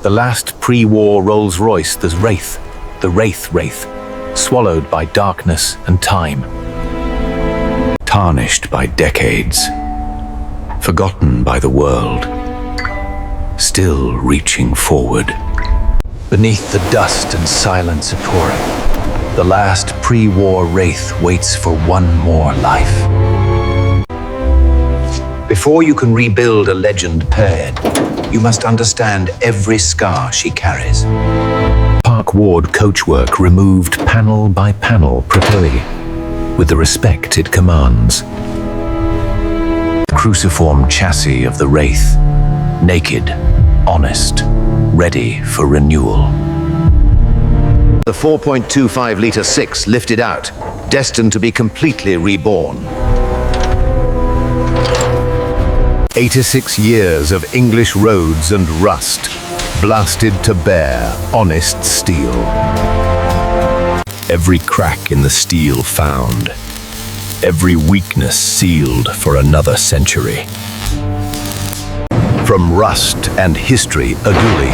The last pre-war Rolls-Royce, the Wraith, swallowed by darkness and time. Tarnished by decades, forgotten by the world, still reaching forward. Beneath the dust and silence pouring, the last pre-war Wraith waits for one more life. Before you can rebuild a legend paired, you must understand every scar she carries. Park Ward coachwork removed panel by panel prettily, with the respect it commands. Cruciform chassis of the Wraith, naked, honest, ready for renewal. The 4.25-litre 6 lifted out, destined to be completely reborn. 86 years of English roads and rust, blasted to bare, honest steel. Every crack in the steel found, every weakness sealed for another century. From rust and history aduli,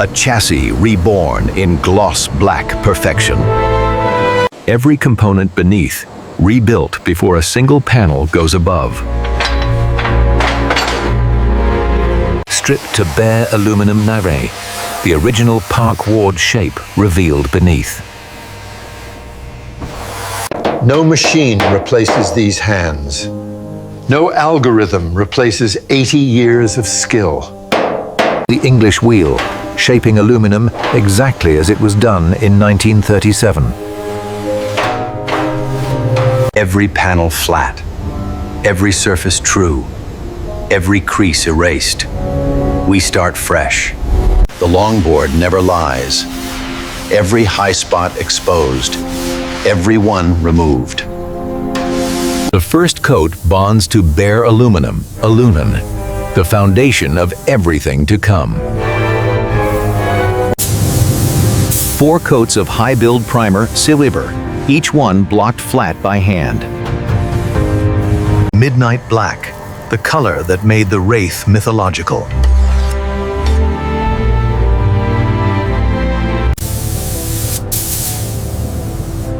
a chassis reborn in gloss black perfection. Every component beneath rebuilt before a single panel goes above. Stripped to bare aluminum narray, the original Park Ward shape revealed beneath. No machine replaces these hands. No algorithm replaces 80 years of skill. The English wheel, shaping aluminum exactly as it was done in 1937. Every panel flat, every surface true, every crease erased. We start fresh. The longboard never lies. Every high spot exposed, every one removed. The first coat bonds to bare aluminum, alunan, the foundation of everything to come. 4 coats of high-build primer, silver, each one blocked flat by hand. Midnight black, the color that made the Wraith mythological.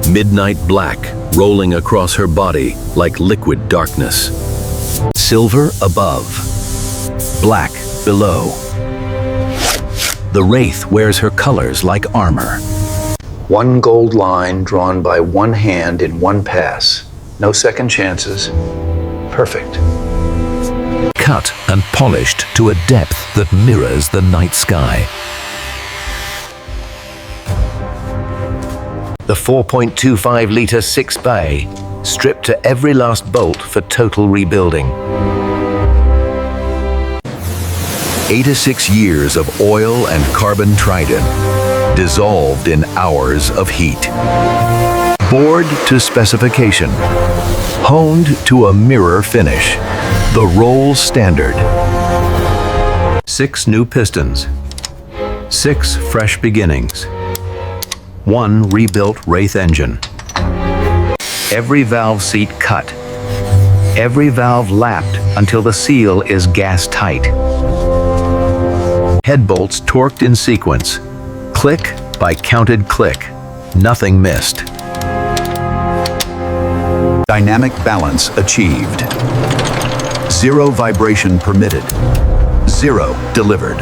Midnight black, rolling across her body like liquid darkness. Silver above, black below. The Wraith wears her colors like armor. One gold line drawn by one hand in one pass. No second chances. Perfect. Cut and polished to a depth that mirrors the night sky. The 4.25-litre 6 bay, stripped to every last bolt for total rebuilding. 86 years of oil and carbon trident, dissolved in hours of heat. Bored to specification, honed to a mirror finish, the Rolls standard. 6 new pistons, 6 fresh beginnings. 1 rebuilt Wraith engine. Every valve seat cut. Every valve lapped until the seal is gas tight. Head bolts torqued in sequence. Click by counted click. Nothing missed. Dynamic balance achieved. 0 vibration permitted. 0 delivered.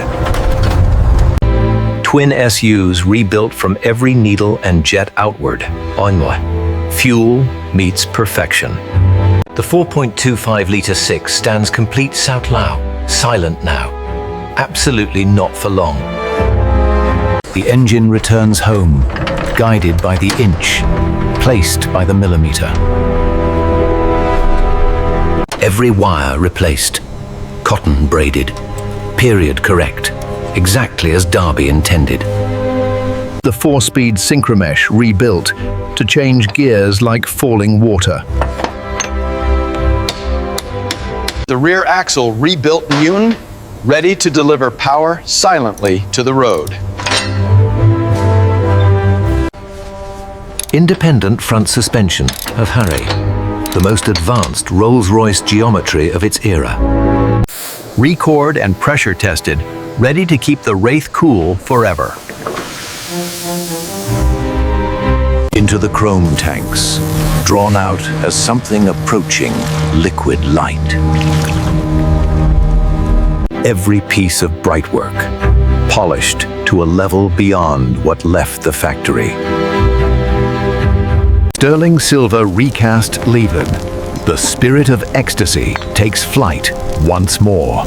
Twin SUs rebuilt from every needle and jet outward. Fuel meets perfection. The 4.25-litre 6 stands complete South Lao, silent now. Absolutely not for long. The engine returns home, guided by the inch, placed by the millimeter. Every wire replaced, cotton braided, period correct. Exactly as Darby intended. The 4-speed synchromesh rebuilt to change gears like falling water. The rear axle rebuilt Mune, ready to deliver power silently to the road. Independent front suspension of Harry, the most advanced Rolls-Royce geometry of its era. Record and pressure tested, ready to keep the Wraith cool forever. Into the chrome tanks, drawn out as something approaching liquid light. Every piece of bright work, polished to a level beyond what left the factory. Sterling silver recast levered. The spirit of ecstasy takes flight once more.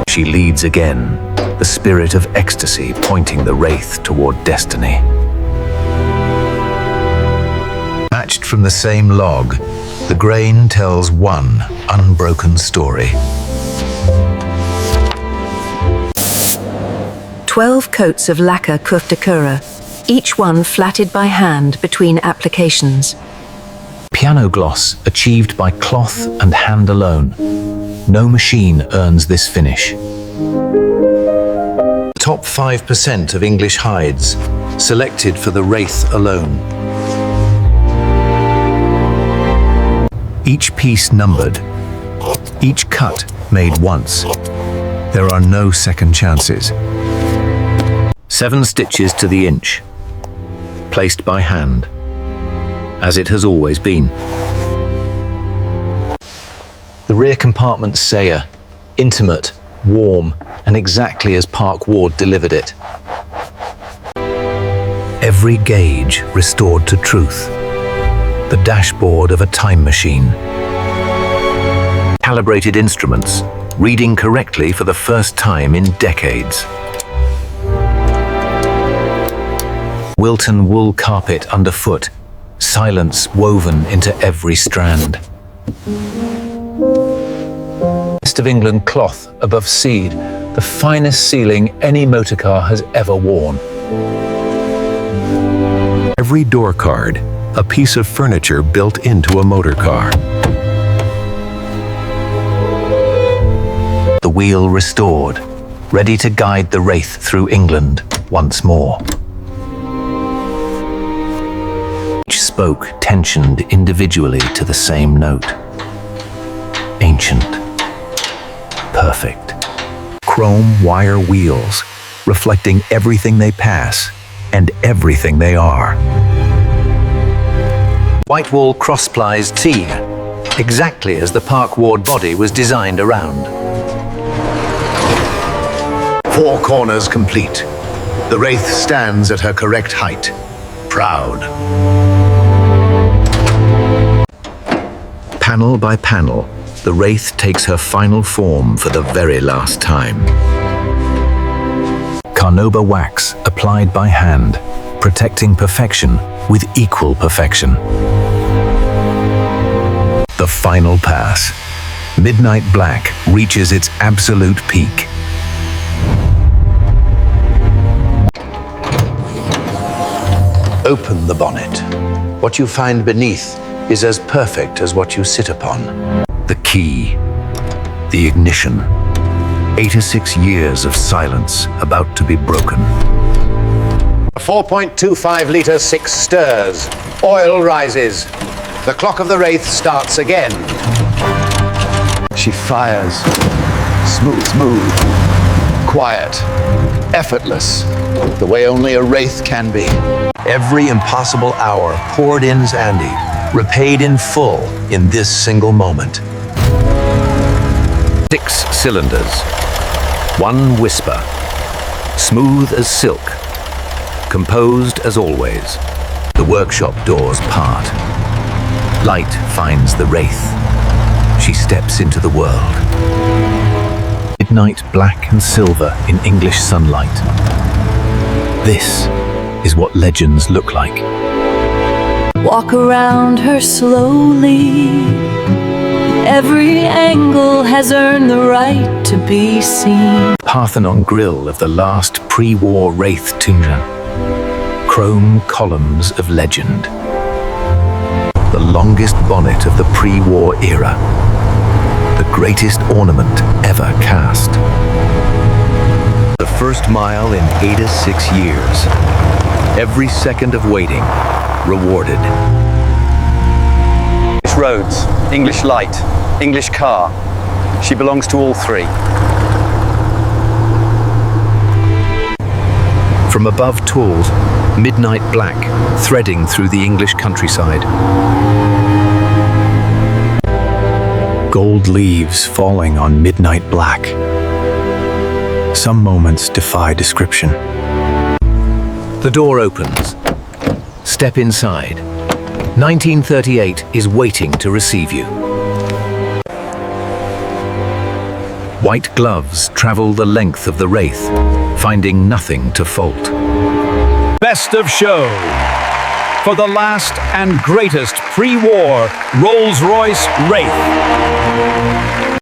She leads again, the spirit of ecstasy pointing the Wraith toward destiny. Matched from the same log, the grain tells one unbroken story. 12 coats of lacquer kuftakura, each one flatted by hand between applications. Piano gloss achieved by cloth and hand alone. No machine earns this finish. Top 5% of English hides, selected for the Wraith alone. Each piece numbered, each cut made once. There are no second chances. 7 stitches to the inch, placed by hand, as it has always been. The rear compartment's Sayer, intimate, warm, and exactly as Park Ward delivered it. Every gauge restored to truth. The dashboard of a time machine. Calibrated instruments, reading correctly for the first time in decades. Wilton wool carpet underfoot, silence woven into every strand. West of England cloth above seed, the finest ceiling any motorcar has ever worn. Every door card, a piece of furniture built into a motorcar. The wheel restored, ready to guide the Wraith through England once more. Each spoke tensioned individually to the same note. Ancient. Perfect. Chrome wire wheels, reflecting everything they pass and everything they are. White wall cross-plies T, exactly as the Park Ward body was designed around. 4 corners complete. The Wraith stands at her correct height, proud. Panel by panel, the Wraith takes her final form for the very last time. Carnauba wax applied by hand, protecting perfection with equal perfection. The final pass. Midnight black reaches its absolute peak. Open the bonnet. What you find beneath is as perfect as what you sit upon. The key, the ignition. 86 years of silence about to be broken. 4.25 litre 6 stirs. Oil rises. The clock of the Wraith starts again. She fires. Smooth. Quiet. Effortless. The way only a Wraith can be. Every impossible hour poured in Andy, repaid in full in this single moment. 6 cylinders. 1 whisper. Smooth as silk. Composed as always. The workshop doors part. Light finds the Wraith. She steps into the world. Midnight black and silver in English sunlight. This is what legends look like. Walk around her slowly. Every angle has earned the right to be seen. Parthenon grille of the last pre-war Wraith tuner. Chrome columns of legend. The longest bonnet of the pre-war era. The greatest ornament ever cast. The first mile in 86 years. Every second of waiting, rewarded. English roads, English light, English car. She belongs to all 3. From above tall, midnight black, threading through the English countryside. Gold leaves falling on midnight black. Some moments defy description. The door opens. Step inside. 1938 is waiting to receive you. White gloves travel the length of the Wraith, finding nothing to fault. Best of show. For the last and greatest pre-war Rolls-Royce Wraith.